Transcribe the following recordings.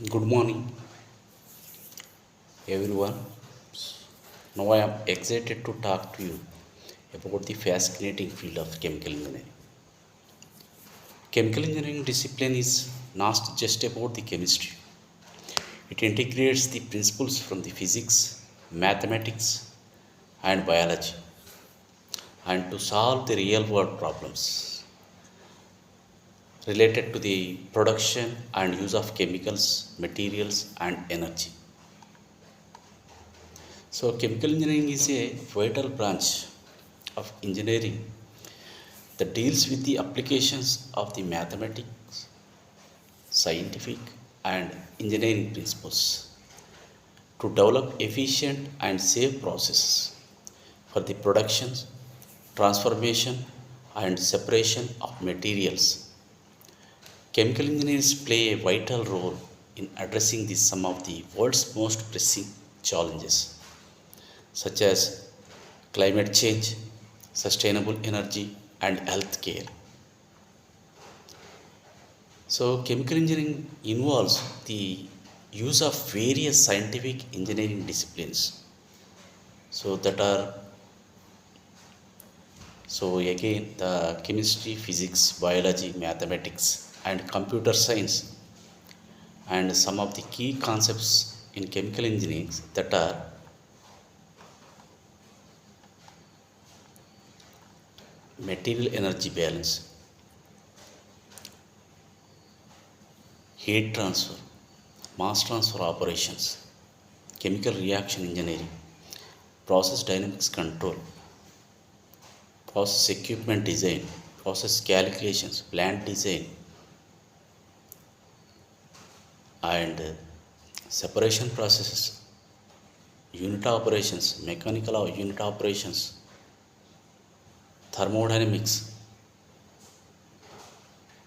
Good morning, everyone. Now I am excited to talk to you about the fascinating field of chemical engineering. Chemical engineering discipline is not just about the chemistry. It integrates the principles from the physics, mathematics, and biology and to solve the real world problems related to the production and use of chemicals, materials, and energy. So, chemical engineering is a vital branch of engineering that deals with the applications of the mathematics, scientific, and engineering principles to develop efficient and safe processes for the production, transformation, and separation of materials. Chemical engineers play a vital role in addressing some of the world's most pressing challenges, such as climate change, sustainable energy, and healthcare. So, chemical engineering involves the use of various scientific engineering disciplines. So, that are so again the chemistry, physics, biology, mathematics, and computer science, and some of the key concepts in chemical engineering that are material energy balance, heat transfer, mass transfer operations, chemical reaction engineering, process dynamics control, process equipment design, process calculations, plant design, and separation processes, unit operations, mechanical unit operations, thermodynamics.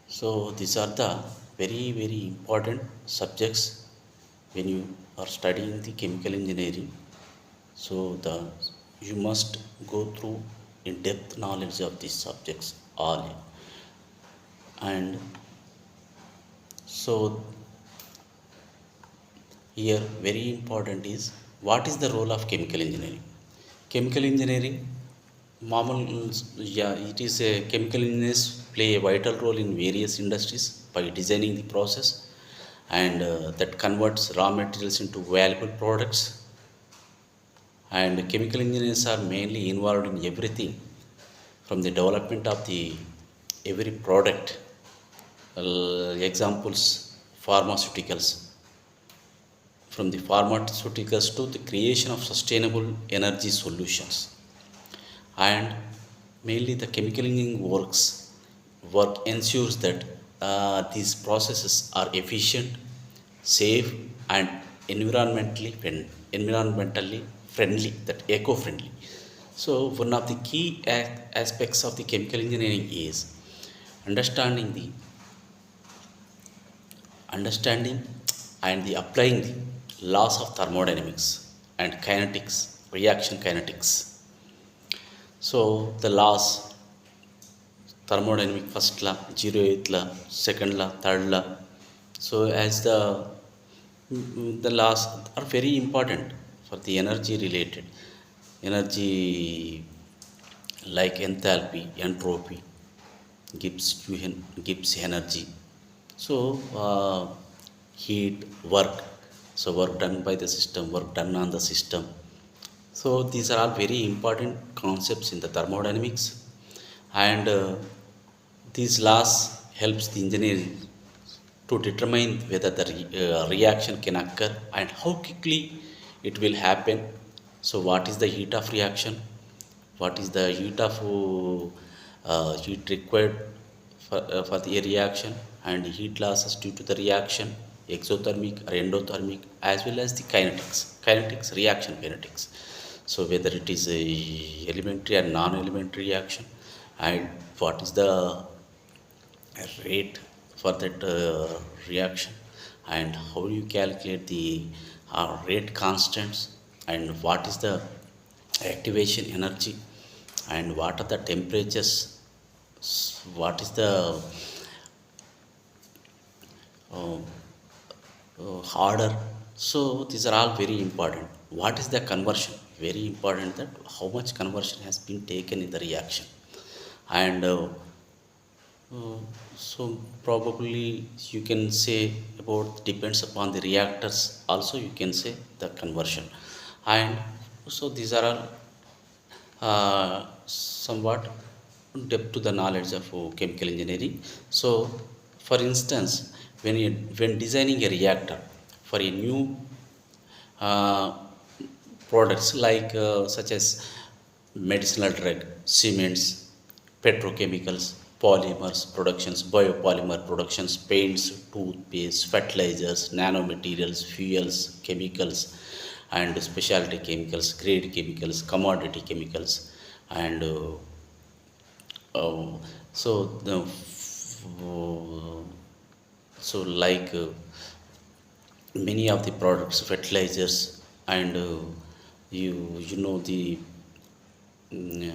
So these are the very important subjects when you are studying the chemical engineering. So the you must go through in depth knowledge of these subjects all. And so here very important is what is the role of chemical engineering. Chemical engineering normal, yeah, it is a chemical engineers play a vital role in various industries by designing the process and that converts raw materials into valuable products. And chemical engineers are mainly involved in everything from the development of the every product. Examples: pharmaceuticals, from the pharmaceuticals to the creation of sustainable energy solutions. And mainly the chemical engineering work ensures that these processes are efficient, safe, and environmentally friendly, that eco-friendly. So one of the key aspects of the chemical engineering is understanding the understanding and the applying the laws of thermodynamics and kinetics, reaction kinetics. So the laws, thermodynamic first law, zeroth law, second law, third law. So as the laws are very important for the energy related energy, like enthalpy, entropy, Gibbs energy. So heat, work, so work done by the system, work done on the system. So these are all very important concepts in the thermodynamics, and these laws helps the engineer to determine whether the reaction can occur and how quickly it will happen. So what is the heat of reaction? What is the heat required for the reaction, and heat losses due to the reaction, exothermic or endothermic, as well as the kinetics, reaction kinetics. So whether it is a elementary or non-elementary reaction, and what is the rate for that reaction, and how you calculate the rate constants, and what is the activation energy, and what are the temperatures, what is the uh, harder. So these are all very important. What is the conversion? Very important that how much conversion has been taken in the reaction. And uh, so probably you can say about depends upon the reactors. Also you can say the conversion. And so these are all somewhat depth to the knowledge of chemical engineering. So, for instance, when designing a reactor for a new uh, products like such as medicinal drug, cements, petrochemicals, polymers productions, biopolymer productions, paints, toothpaste, fertilizers, nanomaterials, fuels, chemicals, and specialty chemicals, grade chemicals, commodity chemicals, and uh, so the so like many of the products, fertilizers, and you know the mm,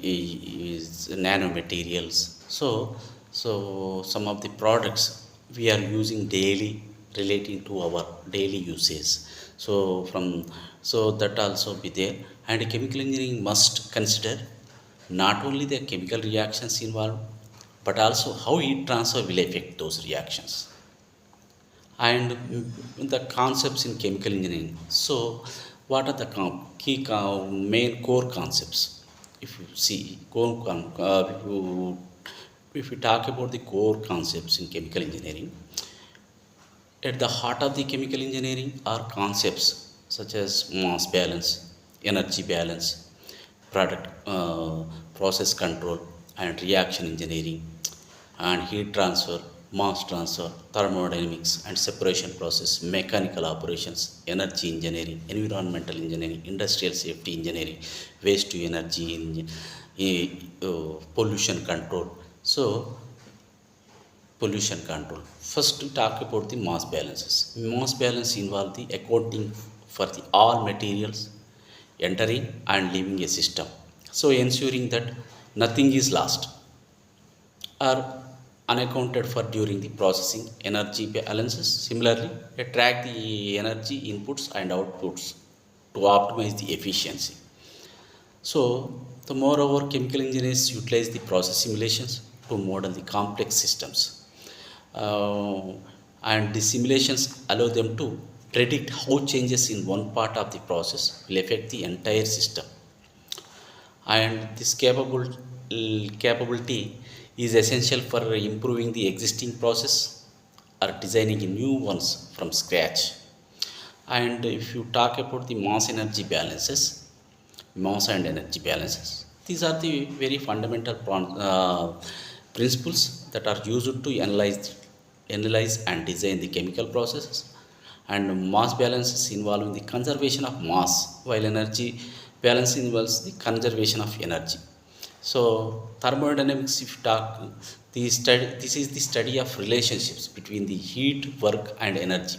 is nanomaterials. So some of the products we are using daily relating to our daily usage. So from so that also be there, and chemical engineering must consider not only the chemical reactions involved, but also how heat transfer will affect those reactions and the concepts in chemical engineering. So, what are the main core concepts? If you see, if you talk about the core concepts in chemical engineering, at the heart of the chemical engineering are concepts such as mass balance, energy balance, product process control, and reaction engineering, and heat transfer, mass transfer, thermodynamics, and separation process, mechanical operations, energy engineering, environmental engineering, industrial safety engineering, waste to energy, pollution control. So, pollution control. First, to talk about the mass balances. Mass balance involve the accounting for the all materials entering and leaving a system. So, ensuring that nothing is lost are unaccounted for during the processing. Energy balances similarly they track the energy inputs and outputs to optimize the efficiency. So the moreover chemical engineers utilize the process simulations to model the complex systems. Uh, and the simulations allow them to predict how changes in one part of the process will affect the entire system, and this capability is essential for improving the existing process or designing new ones from scratch. And if you talk about the mass and energy balances, these are the very fundamental principles that are used to analyze and design the chemical processes. And mass balance is involving the conservation of mass, while energy balance involves the conservation of energy. So thermodynamics, if you talk, this is the study of relationships between the heat, work, and energy.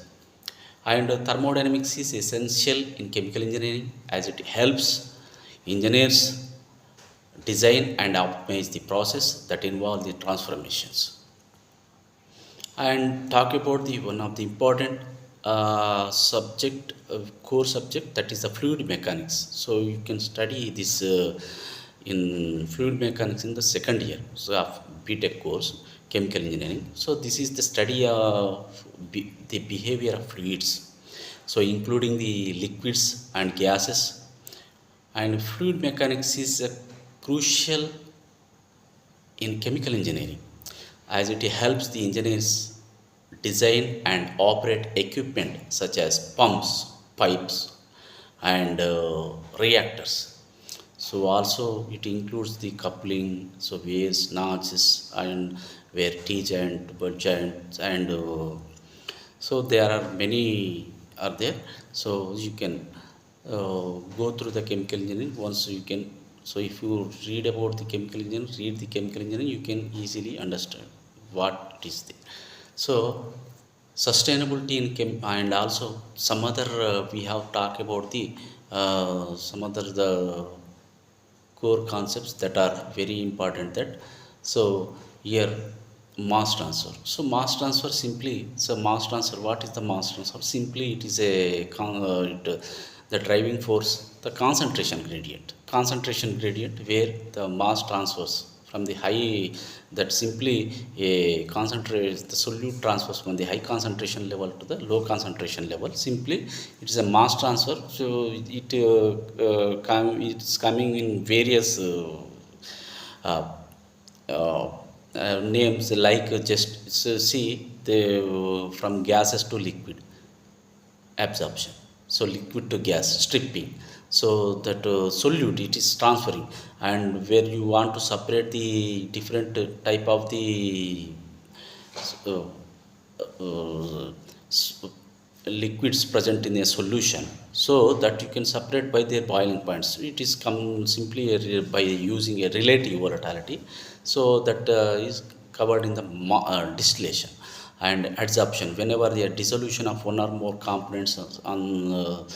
And thermodynamics is essential in chemical engineering as it helps engineers design and optimize the process that involve the transformations. And talk about the one of the important core subject, that is the fluid mechanics. So you can study this in fluid mechanics in the second year so of btech course chemical engineering. So this is the study of the behavior of fluids, so including the liquids and gases. And fluid mechanics is crucial in chemical engineering as it helps the engineers design and operate equipment such as pumps, pipes, and reactors. So also it includes the coupling, so ways, notches, and where T joint, butt joints, and so there are many are there. So you can go through the chemical engineering once you can. So if you read about the chemical engineering, read the chemical engineering, you can easily understand what is there. So sustainability in and also some other we have talked about the some other the core concepts that are very important. That so here Mass transfer. So mass transfer simply, so mass transfer, what is the mass transfer? Simply it is a the driving force, the concentration gradient. Concentration gradient where the mass transfers from the high, that simply a concentrate, the solute transfers from the high concentration level to the low concentration level. Simply it is a mass transfer. So it's coming in various uh, uh, names, like just see the from gases to liquid absorption, so liquid to gas stripping, so that solute it is transferring, and where you want to separate the different type of the uh, uh, s- liquids present in a solution, so that you can separate by their boiling points. It is come simply by using a relative volatility, so that is covered in the distillation and adsorption. Whenever the dissolution of one or more components on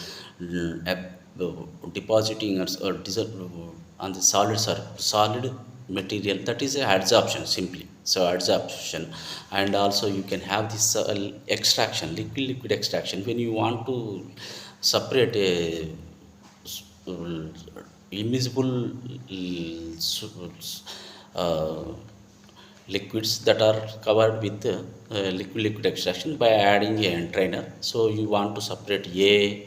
depositing on the solid material, that is a adsorption simply. So adsorption, and also you can have this extraction, liquid extraction, when you want to separate a uh, immiscible uh, liquids that are covered with liquid extraction by adding a entrainer. So you want to separate A,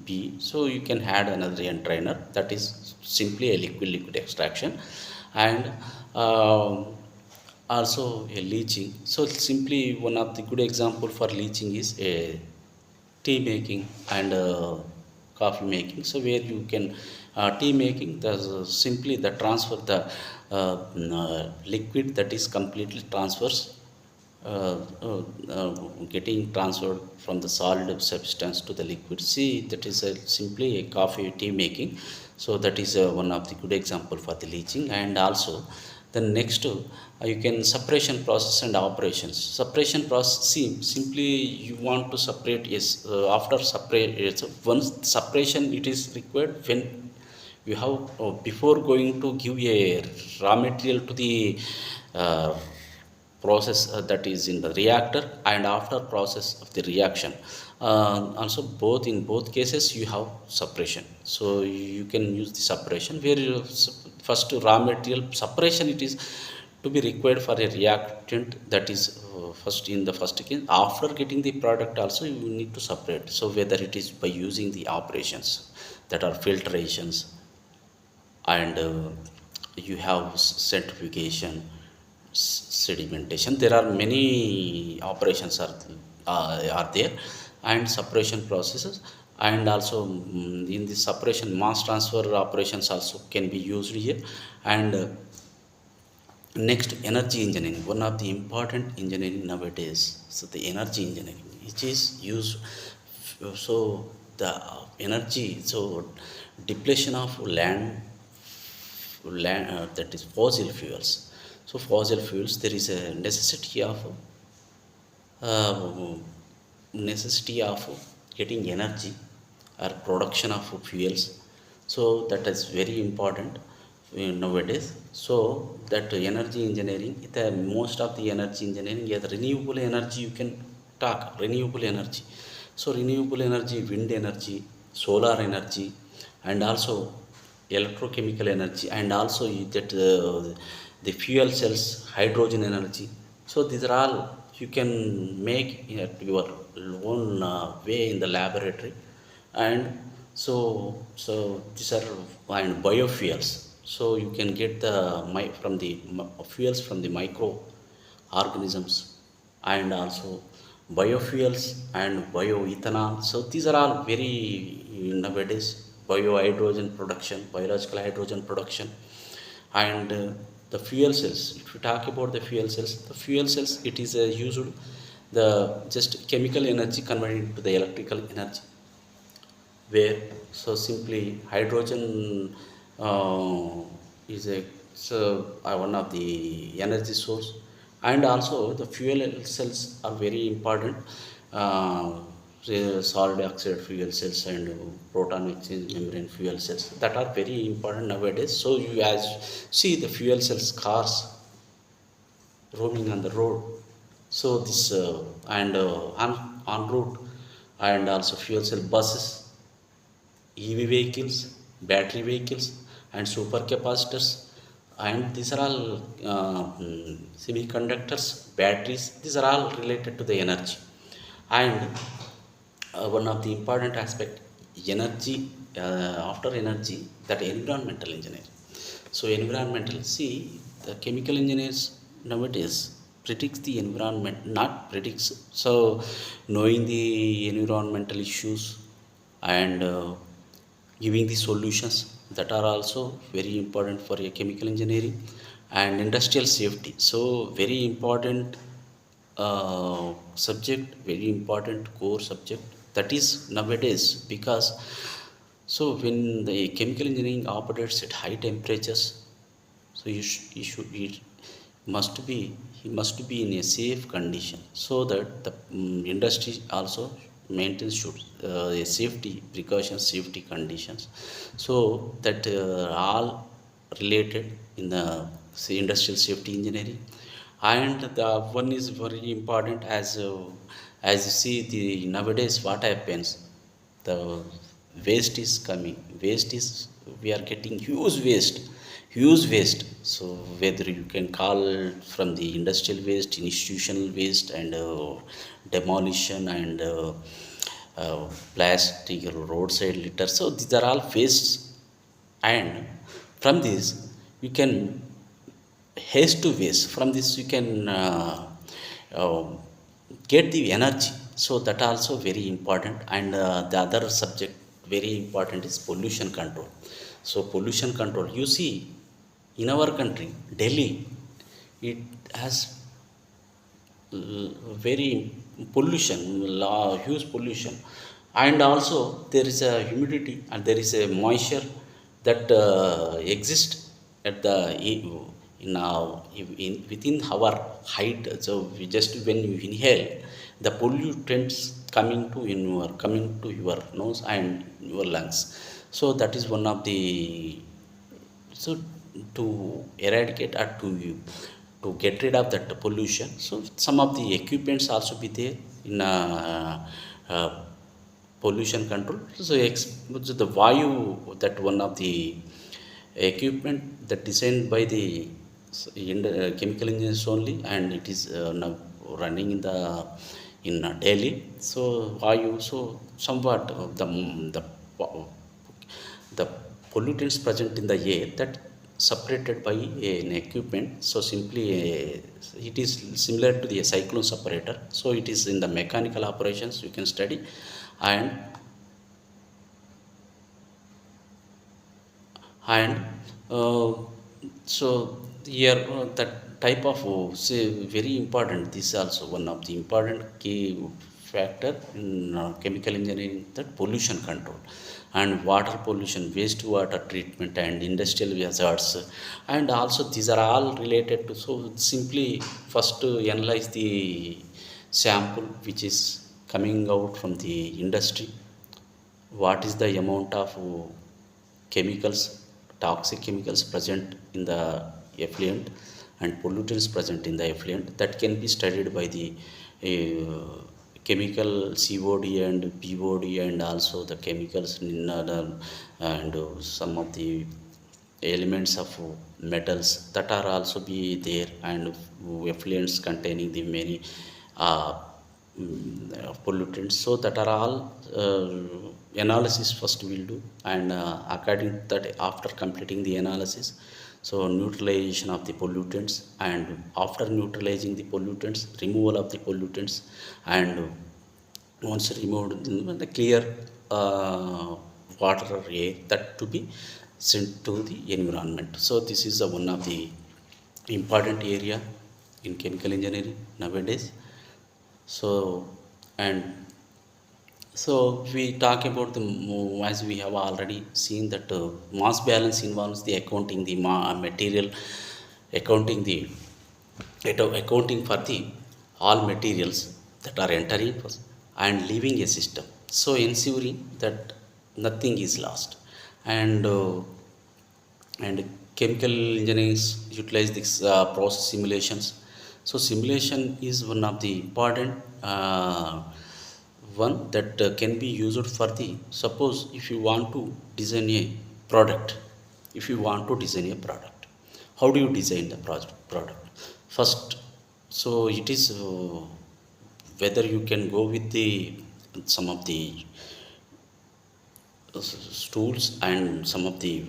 B, so you can add another entrainer, that is simply a liquid extraction. And um, also a leaching. So simply one of the good example for leaching is a tea making and coffee making. So where you can tea making, the simply the transfer the liquid that is completely transfers, uh, uh, uh, getting transferred from the solid substance to the liquid. See, that is simply a coffee tea making. So that is one of the good example for the leaching. And also the next you can separation process and operations. Separation process, see, simply you want to separate, yes, after separate, so once separation it is required when you have before going to give a raw material to the uh, process that is in the reactor, and after process of the reaction, also both in both cases you have separation. So you can use the separation where you first raw material separation, it is to be required for a reactant, that is first in the first case. After getting the product also you need to separate, so whether it is by using the operations that are filtrations, and you have centrifugation, sedimentation. There are many operations are there, and separation processes. And also in the separation, mass transfer operations also can be used here. And next, energy engineering, one of the important engineering nowadays. So the energy engineering which is used, so the energy, so depletion of land, that is fossil fuels. So fossil fuels, there is a uh, necessity of getting energy or production of fuels. So that is very important nowadays. So that energy engineering, the most of the energy engineering, yeah, the renewable energy you can talk, renewable energy. So renewable energy, wind energy, solar energy, and also electrochemical energy, and also that the fuel cells, hydrogen energy. So these are all you can make at your own way in the laboratory. And so these are, and biofuels. So you can get the from the fuels from the micro organisms, and also biofuels and bioethanol. So these are all very nowadays, biohydrogen production, biological hydrogen production. And the fuel cells, if you talk about the fuel cells, the fuel cells, it is used the just chemical energy converted into the electrical energy, where so simply hydrogen is a, so, one of the energy source. And also the fuel cells are very important, uh, solid oxide fuel cells and proton exchange membrane fuel cells, that are very important nowadays. So you as see the fuel cells cars, roaming on the road. So this and on route, and also fuel cell buses, EV vehicles, battery vehicles, and supercapacitors, and these are all semiconductors, batteries. These are all related to the energy, and one of the important aspect, energy. After energy, that environmental engineering. So environmental. See, the chemical engineers nowadays predicts the environment, not predicts. So knowing the environmental issues and giving the solutions that are also very important for a chemical engineering and industrial safety. So very important subject, very important core subject that is nowadays, because so when the chemical engineering operates at high temperatures, so he must be he must be in a safe condition, so that the industry also maintains should a safety precautions, safety conditions, so that all related in the say, industrial safety engineering. And the one is very important, as you see the nowadays what happens, the waste is coming, waste is, we are getting huge waste. So whether you can call from the industrial waste, institutional waste, and demolition, and plastic roadside litter, so these are all wastes. And from this you can haste to waste, from this you can uh, get the energy. So that also very important. And the other subject very important is pollution control. So pollution control, you see, in our country Delhi, it has very pollution, huge pollution. And also there is a humidity and there is a moisture that exists at the now within our height. So we just when you inhale, the pollutants coming to your nose and your lungs. So that is one of the, so to eradicate or to get rid of that pollution, so some of the equipments also be there in uh, pollution control. So so the vayu, that one of the equipment that designed by the chemical engineers only, and it is now running in Delhi. So vayu, so somewhat the the pollutants present in the air that separated by an equipment. So simply it is similar to the cyclone separator. So it is in the mechanical operations you can study. And and uh, so here that type of say very important, this is also one of the important key factor in chemical engineering, that pollution control and water pollution, wastewater treatment, and industrial hazards. And also these are all related to, so simply first to analyze the sample which is coming out from the industry, what is the amount of chemicals, toxic chemicals present in the effluent and pollutants present in the effluent, that can be studied by the chemical COD and BOD, and also the chemicals in and some of the elements of metals that are also be there, and effluents containing the many uh, pollutants. So that are all analysis first we'll do, and according to that, after completing the analysis, so neutralization of the pollutants, and after neutralizing the pollutants, removal of the pollutants, and once removed, the clear water or air that to be sent to the environment. So this is one of the important area in chemical engineering nowadays. So and so we talk about the as we have already seen that mass balance involves the accounting the material, accounting the accounting for the all materials that are entering and leaving a system, so ensuring that nothing is lost. And and chemical engineers utilize this process simulations So simulation is one of the important one that can be used for the, suppose if you want to design a product, if you want to design a product, how do you design the product first? So it is whether you can go with the some of the tools and some of the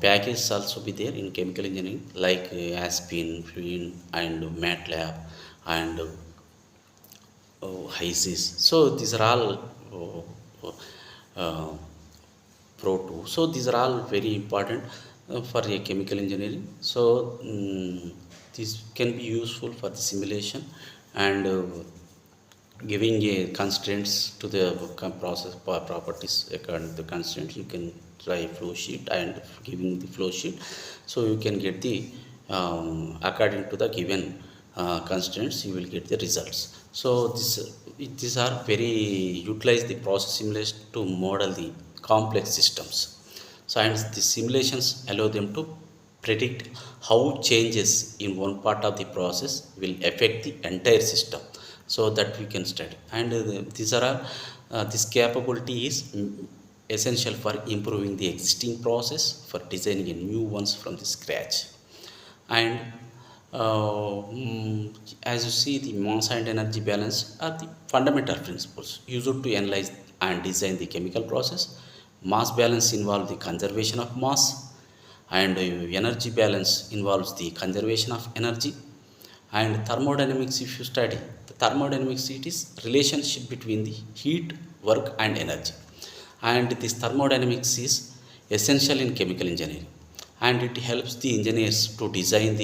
packages also be there in chemical engineering like Aspin, Fluent and MATLAB and HYSYS. So these are all uh, Pro 2. So these are all very important for a chemical engineering. So this can be useful for the simulation and giving a constraints to the process properties according to the constraints. You can try flow sheet and giving the flow sheet, so you can get the according to the given constraints you will get the results. So these are very utilize the process simulation to model the complex systems. So and the simulations allow them to predict how changes in one part of the process will affect the entire system, so that we can study. And these are this capability is essential for improving the existing process, for designing a new ones from the scratch. And as you see, the mass and energy balance are the fundamental principles used to analyze and design the chemical process. Mass balance involves the conservation of mass, and energy balance involves the conservation of energy. And thermodynamics, if you study the thermodynamics, it is relationship between the heat, work and energy. And this thermodynamics is essential in chemical engineering, and it helps the engineers to design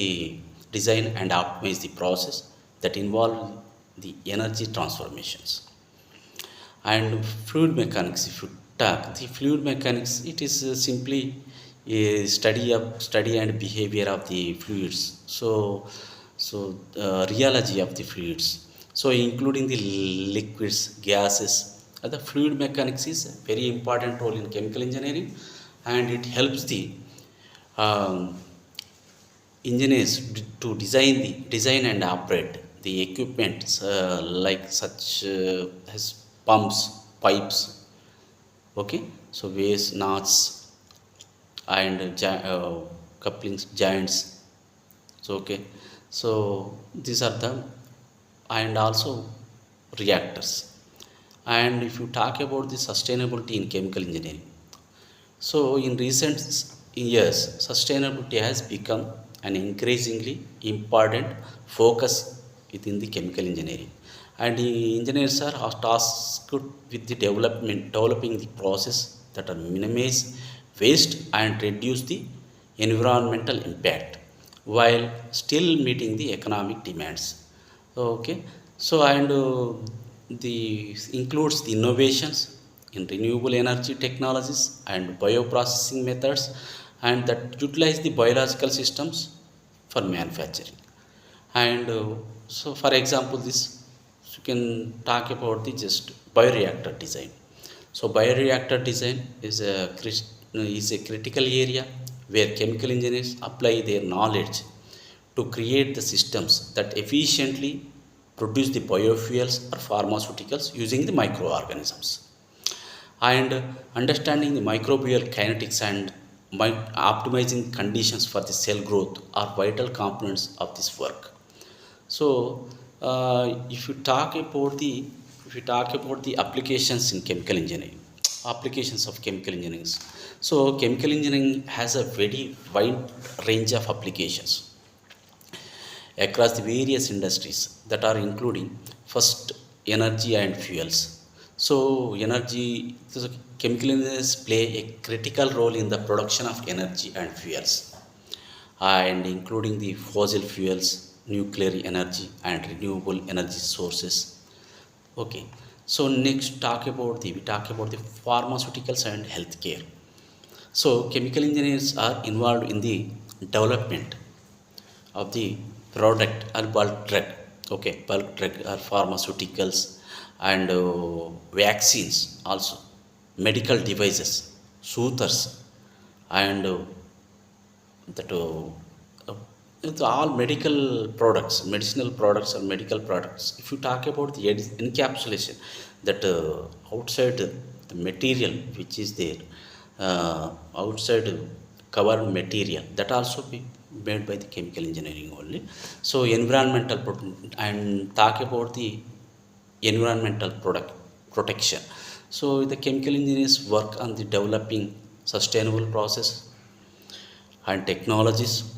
and optimize the process that involve the energy transformations. And fluid mechanics, if you talk the fluid mechanics, it is simply a study and behavior of the fluids. Rheology of the fluids, so including the liquids, gases. The fluid mechanics is a very important role in chemical engineering, and it helps the um, engineers to design and operate the equipment like such as pumps, pipes, okay, so weighs, knots and couplings, joints. So okay, so these are the, and also reactors. And if you talk about the sustainability in chemical engineering, so in recent years sustainability has become an increasingly important focus within the chemical engineering. And the engineers are tasked with the developing the process that are minimize waste and reduce the environmental impact while still meeting the economic demands. Okay, so and the includes the innovations in renewable energy technologies and bioprocessing methods, and that utilize the biological systems for manufacturing. And for example, this you can talk about the just bioreactor design. So bioreactor design is a critical area where chemical engineers apply their knowledge to create the systems that efficiently produce the biofuels or pharmaceuticals using the microorganisms. And understanding the microbial kinetics and optimizing conditions for the cell growth are vital components of this work. So if you talk about the applications in chemical engineering, applications of chemical engineering, so chemical engineering has a very wide range of applications across the various industries that are including first energy and fuels. So energy, so chemical engineers play a critical role in the production of energy and fuels, and including the fossil fuels, nuclear energy and renewable energy sources. Okay, so next we talk about the pharmaceuticals and healthcare. So chemical engineers are involved in the development of the product or bulk drug, okay, bulk drug or pharmaceuticals and vaccines, also medical devices, sutures, and that It's all medical products, medicinal products or medical products. If you talk about the encapsulation, that outside the material which is there, outside covered material, that also be made by the chemical engineering only. So environmental and talk about the environmental product protection. So the chemical engineers work on the developing sustainable process and technologies,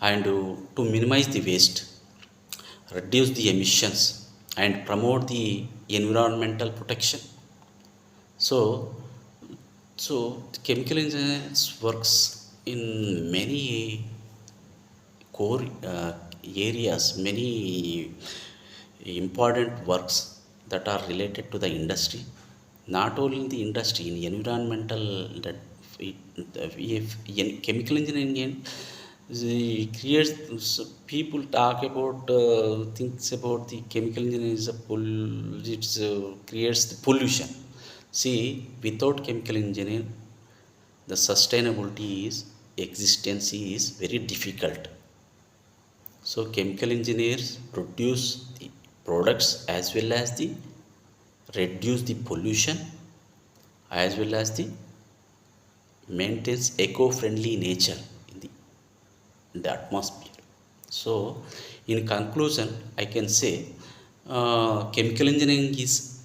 and to minimize the waste, reduce the emissions, and promote the environmental protection. So, the chemical engineers works in many core areas, many important works that are related to the industry. Not only in the industry, in environmental, that if chemical engineering creates, people talk about things about the chemical engineering is a it creates the pollution. See, without chemical engineering, the sustainability is existence is very difficult. So chemical engineers produce the products as well as the reduce the pollution, as well as the maintains eco-friendly nature in the atmosphere. So in conclusion, I can say chemical engineering is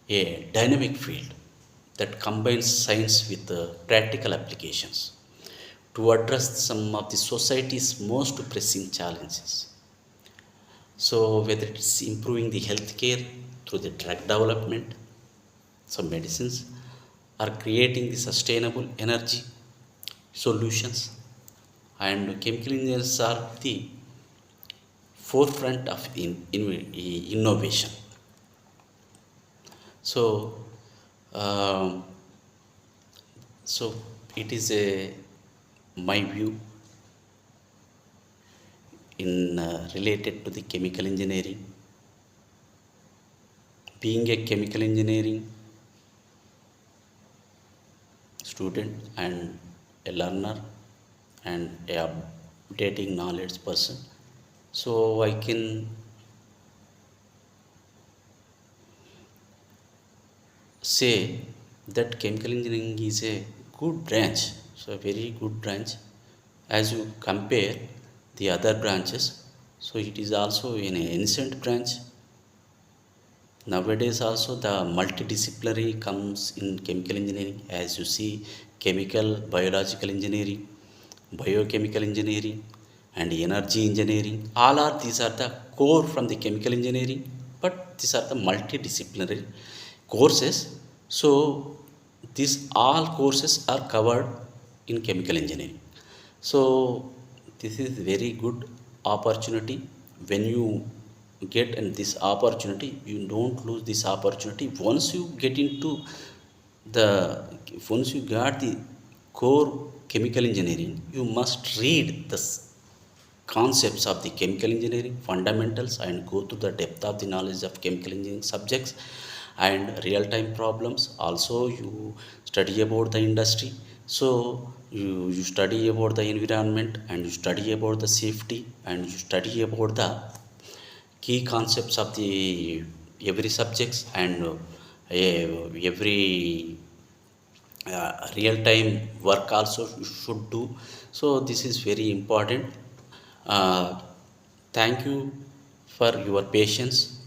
a dynamic field that combines science with practical applications to address some of the society's most pressing challenges. So whether it's improving the healthcare through the drug development, some medicines, or creating the sustainable energy solutions, and chemical engineers are the forefront of innovation. So, um, so it is a my view in related to the chemical engineering. Being a chemical engineering student and a learner and a updating knowledge person, so I can say that chemical engineering is a good branch, so a very good branch as you compare the other branches. So it is also an ancient branch. Nowadays also the multidisciplinary comes in chemical engineering, as you see chemical biological engineering, biochemical engineering, and energy engineering. All are these are the core from the chemical engineering, but these are the multidisciplinary courses. So these all courses are covered in chemical engineering. So this is very good opportunity. When you get in this opportunity, you don't lose this opportunity. Once you get into the once you got the core chemical engineering, you must read the concepts of the chemical engineering fundamentals and go to the depth of the knowledge of chemical engineering subjects and real time problems. Also you study about the industry. So you study about the environment, and you study about the safety, and you study about the key concepts of the every subjects, and every real time work also you should do. So this is very important. Thank you for your patience,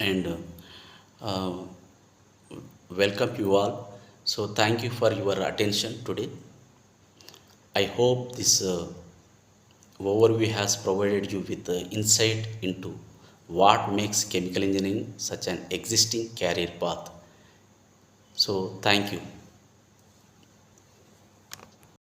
and uh, welcome you all. So thank you for your attention today. I hope this overview has provided you with insight into what makes chemical engineering such an existing career path. So thank you.